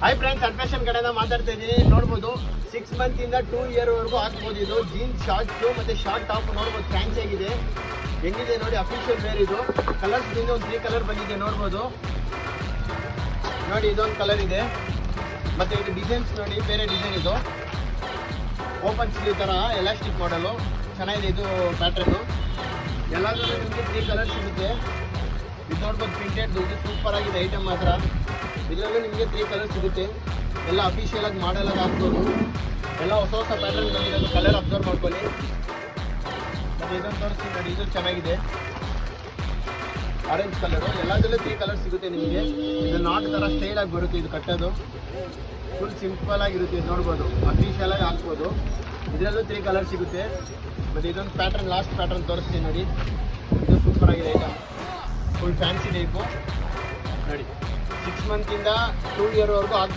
Hi friends, admission ಕಡೆಯಿಂದ ಮಾತಾಡ್ತಾ ಇದ್ದೀನಿ. ನೋಡ್ಬೋದು 6 ಮಂತ್ ಇಂದ 2 ಇಯರ್ ವರೆಗೂ ಹಾಕ್ಬೋದು. ಇದು ಜೀನ್ಸ್ ಶಾರ್ಟ್ಸು ಮತ್ತು ಶಾರ್ಟ್ ಟಾಪ್ ನೋಡ್ಬೋದು, ಫ್ಯಾನ್ಸಿ ಆಗಿದೆ. ಹೆಂಗಿದೆ ನೋಡಿ, ಅಫಿಷಿಯಲ್ ವೇರ್ ಇದು. ಕಲರ್ಸ್ ಬಂದು ಒಂದು 3 ಕಲರ್ ಬಂದಿದೆ ನೋಡ್ಬೋದು. ನೋಡಿ ಇದೊಂದು ಕಲರ್ ಇದೆ, ಮತ್ತು ಇದು ಡಿಸೈನ್ಸ್ ನೋಡಿ ಬೇರೆ ಡಿಸೈನ್. ಇದು ಓಪನ್ ಸ್ಲೀವ್ ಥರ ಎಲಾಸ್ಟಿಕ್ ಮಾಡಲು ಚೆನ್ನಾಗಿದೆ ಇದು ಪ್ಯಾಟ್ರನ್ನು. ಎಲ್ಲದರಲ್ಲೂ ನಿಮಗೆ 3 ಕಲರ್ ಸಿಗುತ್ತೆ. ಇದು ನೋಡ್ಬೋದು ಪ್ರಿಂಟೆಡ್, ಇದು ಸೂಪರ್ ಆಗಿದೆ ಐಟಮ್ ಮಾತ್ರ. ಇದರಲ್ಲೂ ನಿಮಗೆ 3 ಕಲರ್ ಸಿಗುತ್ತೆ. ಎಲ್ಲ ಅಫಿಷಿಯಲ್ ಆಗಿ ಮಾಡೆಲಾಗಿ ಹಾಕ್ಬೋದು. ಎಲ್ಲ ಹೊಸ ಹೊಸ ಪ್ಯಾಟರ್ನ್ ಬಂದಿರೋದು, ಕಲರ್ ಅಬ್ಸರ್ವ್ ಮಾಡ್ಕೊಳ್ಳಿ. ಮತ್ತು ಇದೊಂದು ತೋರಿಸ್ತೀನಿ ನೋಡಿ, ಇದು ಚೆನ್ನಾಗಿದೆ ಆರೆಂಜ್ ಕಲರು. ಎಲ್ಲದರಲ್ಲೂ 3 ಕಲರ್ ಸಿಗುತ್ತೆ ನಿಮಗೆ. ಇದು ನಾಟ್ ಥರ ಸ್ಟೈಲ್ ಆಗಿ ಬರುತ್ತೆ. ಇದು ಕಟ್ಟೋದು ಫುಲ್ ಸಿಂಪಲ್ ಆಗಿರುತ್ತೆ. ಇದು ನೋಡ್ಬೋದು, ಅಫಿಷಿಯಲ್ ಆಗಿ ಹಾಕ್ಬೋದು. ಇದರಲ್ಲೂ 3 ಕಲರ್ ಸಿಗುತ್ತೆ. ಮತ್ತು ಇದೊಂದು ಪ್ಯಾಟರ್ನ್, ಲಾಸ್ಟ್ ಪ್ಯಾಟರ್ನ್ ತೋರಿಸ್ತೀನಿ ನೋಡಿ. ಇದು ಸೂಪರ್ ಆಗಿದೆ ಐಟಮ್, ಫುಲ್ ಫ್ಯಾನ್ಸಿ ಟೈಪು ನೋಡಿ. 6 ಮಂತಿಂದ 2 ಇಯರ್ವರೆಗೂ